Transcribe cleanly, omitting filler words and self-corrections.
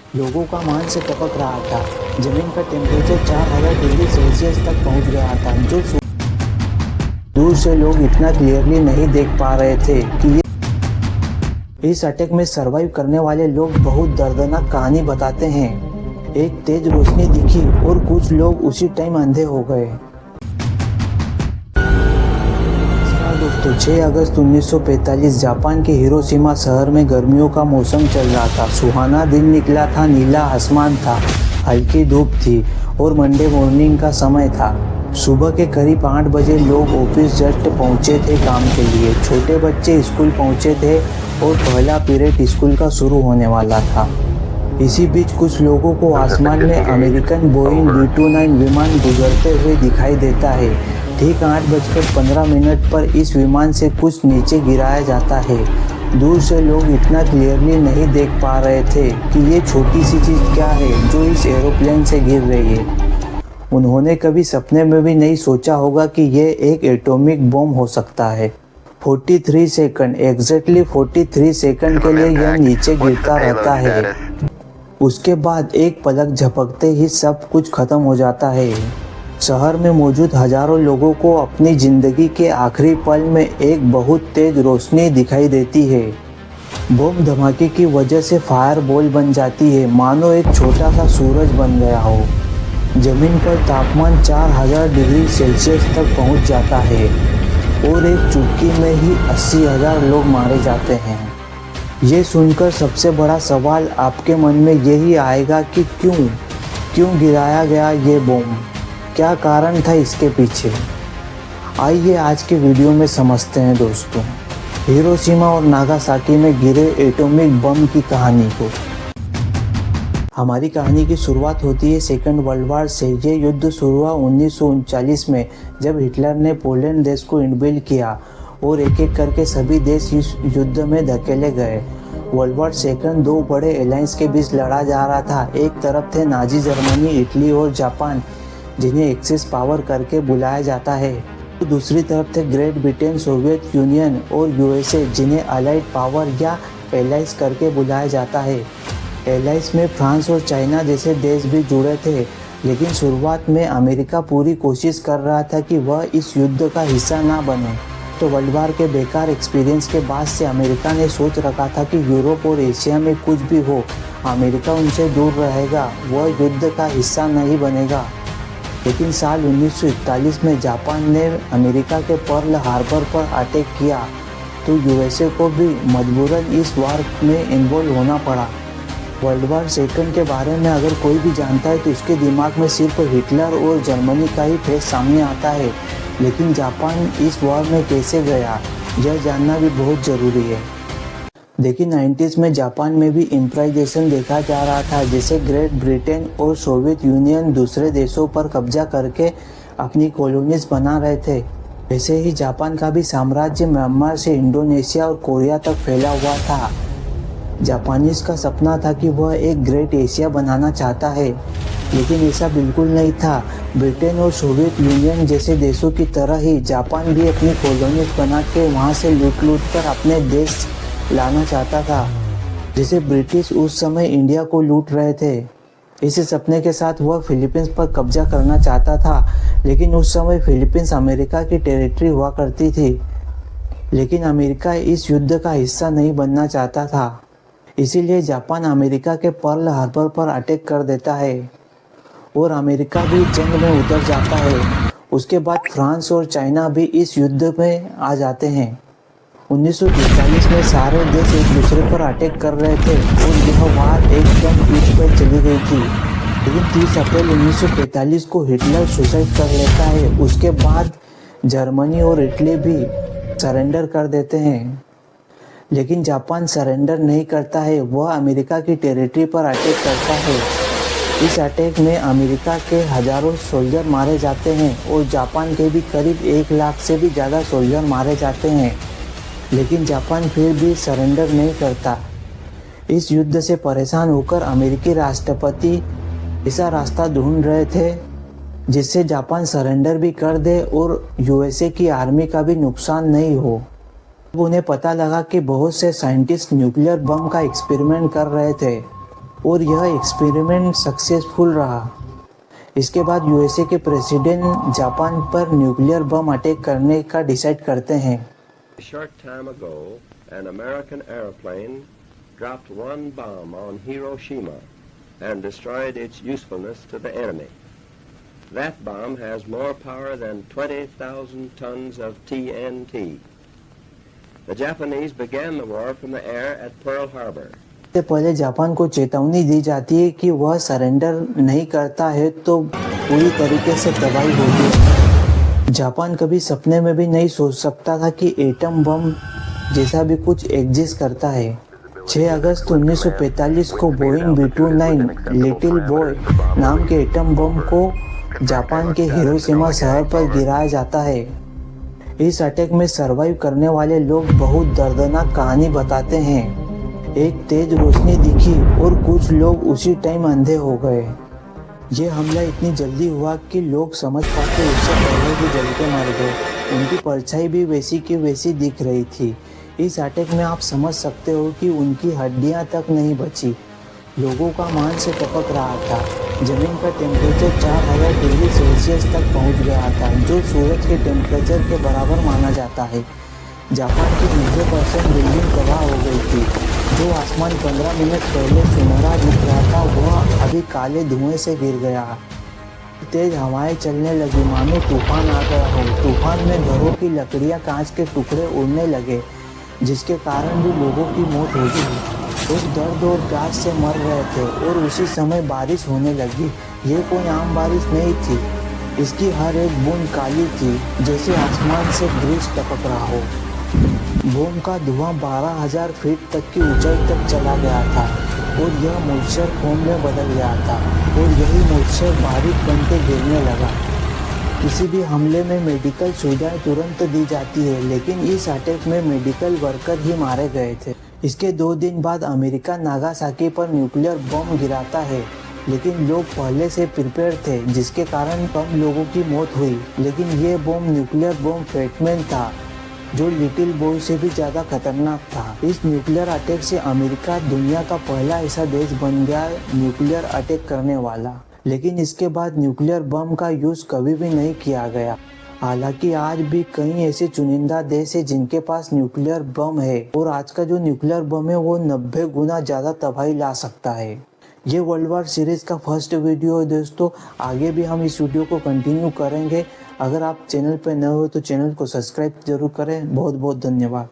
लोगों का मांस टपक रहा था। जमीन का टेम्परेचर 4000 डिग्री सेल्सियस तक पहुंच गया था, जो दूर से लोग इतना क्लियरली नहीं देख पा रहे थे कि इस अटैक में सरवाइव करने वाले लोग बहुत दर्दनाक कहानी बताते हैं। एक तेज रोशनी दिखी और कुछ लोग उसी टाइम अंधे हो गए। दोस्तों, 6 अगस्त 1945 जापान के हिरोशिमा शहर में गर्मियों का मौसम चल रहा था। सुहाना दिन निकला था, नीला आसमान था, हल्की धूप थी और मंडे मॉर्निंग का समय था। सुबह के करीब 8 बजे लोग ऑफिस जस्ट पहुंचे थे काम के लिए। छोटे बच्चे स्कूल पहुंचे थे और पहला पीरियड स्कूल का शुरू होने वाला था। इसी बीच कुछ लोगों को आसमान में अमेरिकन बोइंग B-29 विमान गुजरते हुए दिखाई देता है। ठीक 8:15 पर इस विमान से कुछ नीचे गिराया जाता है। दूर से लोग इतना क्लियरली नहीं देख पा रहे थे कि ये छोटी सी चीज़ क्या है जो इस एरोप्लेन से गिर रही है। उन्होंने कभी सपने में भी नहीं सोचा होगा कि ये एक एटॉमिक बम हो सकता है। 43 सेकंड, एग्जैक्टली 43 सेकंड के लिए यह नीचे गिरता रहता है। उसके बाद एक पलक झपकते ही सब कुछ खत्म हो जाता है। शहर में मौजूद हजारों लोगों को अपनी जिंदगी के आखिरी पल में एक बहुत तेज रोशनी दिखाई देती है। बम धमाके की वजह से फायर बॉल बन जाती है, मानो एक छोटा सा सूरज बन गया हो। जमीन पर तापमान 4000 डिग्री सेल्सियस तक पहुंच जाता है और एक चुटकी में ही 80,000 लोग मारे जाते हैं। ये सुनकर सबसे बड़ा सवाल आपके मन में यही आएगा कि क्यों गिराया गया ये बम? क्या कारण था इसके पीछे? आइए आज के वीडियो में समझते हैं दोस्तों, हिरोशिमा और नागासाकी में गिरे एटॉमिक बम की कहानी को। हमारी कहानी की शुरुआत होती है सेकेंड वर्ल्ड वार से। ये युद्ध शुरू हुआ 1939 में, जब हिटलर ने पोलैंड देश को इनवेड किया और एक एक करके सभी देश इस युद्ध में धकेले गए। वर्ल्ड वार सेकंड दो बड़े अलायंस के बीच लड़ा जा रहा था। एक तरफ थे नाजी जर्मनी, इटली और जापान, जिन्हें एक्सिस पावर करके बुलाया जाता है। तो दूसरी तरफ थे ग्रेट ब्रिटेन, सोवियत यूनियन और यूएसए, जिन्हें अलाइड पावर या एलाइज करके बुलाया जाता है। एलाइज में फ्रांस और चाइना जैसे देश भी जुड़े थे, लेकिन शुरुआत में अमेरिका पूरी कोशिश कर रहा था कि वह इस युद्ध का हिस्सा ना बने। तो वर्ल्ड वार के बेकार एक्सपीरियंस के बाद से अमेरिका ने सोच रखा था कि यूरोप और एशिया में कुछ भी हो, अमेरिका उनसे दूर रहेगा, वह युद्ध का हिस्सा नहीं बनेगा। लेकिन साल 1941 में जापान ने अमेरिका के पर्ल हार्बर पर अटैक किया, तो यूएसए को भी मजबूरन इस वार में इन्वॉल्व होना पड़ा। वर्ल्ड वार सेकंड के बारे में अगर कोई भी जानता है तो उसके दिमाग में सिर्फ हिटलर और जर्मनी का ही फेस सामने आता है, लेकिन जापान इस वॉर में कैसे गया, यह जानना भी बहुत ज़रूरी है। देखिए, 90s में जापान में भी इम्प्राइजेशन देखा जा रहा था, जैसे ग्रेट ब्रिटेन और सोवियत यूनियन दूसरे देशों पर कब्जा करके अपनी कॉलोनीज बना रहे थे। वैसे ही जापान का भी साम्राज्य म्यांमार से इंडोनेशिया और कोरिया तक फैला हुआ था। जापानीज का सपना था कि वह एक ग्रेट एशिया बनाना चाहता है, लेकिन ऐसा बिल्कुल नहीं था। ब्रिटेन और सोवियत यूनियन जैसे देशों की तरह ही जापान भी अपनी कॉलोनीज बना के वहाँ से लूट कर अपने देश लाना चाहता था, जैसे ब्रिटिश उस समय इंडिया को लूट रहे थे। इसी सपने के साथ वह फिलीपींस पर कब्जा करना चाहता था, लेकिन उस समय फिलीपींस अमेरिका की टेरिटरी हुआ करती थी। लेकिन अमेरिका इस युद्ध का हिस्सा नहीं बनना चाहता था, इसीलिए जापान अमेरिका के पर्ल हार्बर पर अटैक कर देता है और अमेरिका भी जंग में उतर जाता है। उसके बाद फ्रांस और चाइना भी इस युद्ध में आ जाते हैं। 1943 में सारे देश एक दूसरे पर अटैक कर रहे थे और यह वार एकदम पीठ पर चली गई थी। लेकिन 30 अप्रैल 1945 को हिटलर सुसाइड कर लेता है। उसके बाद जर्मनी और इटली भी सरेंडर कर देते हैं, लेकिन जापान सरेंडर नहीं करता है, वह अमेरिका की टेरिटरी पर अटैक करता है। इस अटैक में अमेरिका के हजारों सोल्जर मारे जाते हैं और जापान के भी करीब 1 लाख से भी ज़्यादा सोल्जर मारे जाते हैं, लेकिन जापान फिर भी सरेंडर नहीं करता। इस युद्ध से परेशान होकर अमेरिकी राष्ट्रपति ऐसा रास्ता ढूंढ रहे थे जिससे जापान सरेंडर भी कर दे और यूएसए की आर्मी का भी नुकसान नहीं हो। उन्हें पता लगा कि बहुत से साइंटिस्ट न्यूक्लियर बम का एक्सपेरिमेंट कर रहे थे। और यह एक्सपेरिमेंट सक्सेसफुल रहा। इसके बाद यूएसए के प्रेसिडेंट जापान पर न्यूक्लियर बम अटैक करने का डिसाइड करते हैं। A short time ago, an American airplane dropped one bomb on Hiroshima and destroyed its usefulness to the enemy. That bomb has more power than 20,000 tons of TNT. The Japanese began the war from the air at Pearl Harbor. इससे पहले Japan को चेतावनी दी जाती है कि वह surrender नहीं करता है तो पूरी तरीके से तबाही होगी। जापान कभी सपने में भी नहीं सोच सकता था कि एटम बम जैसा भी कुछ एग्जिस्ट करता है। 6 अगस्त 1945 को बोइंग B-29 लिटिल बॉय नाम के एटम बम को जापान के हिरोशिमा शहर पर गिराया जाता है। इस अटैक में सरवाइव करने वाले लोग बहुत दर्दनाक कहानी बताते हैं। एक तेज रोशनी दिखी और कुछ लोग उसी टाइम अंधे हो गए। ये हमला इतनी जल्दी हुआ कि लोग समझ पाते उससे पहले भी जल के मर गए। उनकी परछाई भी वैसी की वैसी दिख रही थी। इस अटैक में आप समझ सकते हो कि उनकी हड्डियां तक नहीं बची। लोगों का मांस से टपक रहा था। जमीन का टेम्परेचर 4000 डिग्री सेल्सियस तक पहुंच गया था, जो सूरज के टेम्परेचर के बराबर माना जाता है। जापान की 90% बिल्डिंग तबाह हो गई थी। जो आसमान 15 मिनट पहले सुनहरा दिख रहा था वह अभी काले धुएं से गिर गया। तेज हवाएं चलने लगी मानो तूफान आ गया हो। तूफान में घरों की लकड़ियां, कांच के टुकड़े उड़ने लगे, जिसके कारण भी लोगों की मौत हो गई। लोग दर्द और प्यास से मर रहे थे और उसी समय बारिश होने लगी। ये कोई आम बारिश नहीं थी। इसकी हर एक बूंद काली थी, जैसे आसमान से ग्रीस टपक रहा हो। बम का धुआं 12,000 फीट तक की ऊंचाई तक चला गया था और यह मॉइस्चर फोम में बदल गया था और यही मॉइस्चर बारीक बनते गिरने लगा। किसी भी हमले में मेडिकल सुविधाएं तुरंत दी जाती है, लेकिन इस अटैक में मेडिकल वर्कर ही मारे गए थे। इसके 2 दिन बाद अमेरिका नागासाकी पर न्यूक्लियर बम गिराता है, लेकिन लोग पहले से प्रिपेयर थे, जिसके कारण कम लोगों की मौत हुई। लेकिन ये बम न्यूक्लियर बम फेटमैन था, जो लिटिल बॉय से भी ज़्यादा खतरनाक था। इस न्यूक्लियर अटैक से अमेरिका दुनिया का पहला ऐसा देश बन गया न्यूक्लियर अटैक करने वाला। लेकिन इसके बाद न्यूक्लियर बम का यूज़ कभी भी नहीं किया गया। हालांकि आज भी कई ऐसे चुनिंदा देश हैं जिनके पास न्यूक्लियर बम है, और आज का जो न्यूक्लियर बम है वो 90 गुना ज़्यादा तबाही ला सकता है। ये वर्ल्ड वार सीरीज़ का फर्स्ट वीडियो है दोस्तों। आगे भी हम इस वीडियो को कंटिन्यू करेंगे। अगर आप चैनल पर नए हो तो चैनल को सब्सक्राइब जरूर करें। बहुत बहुत धन्यवाद।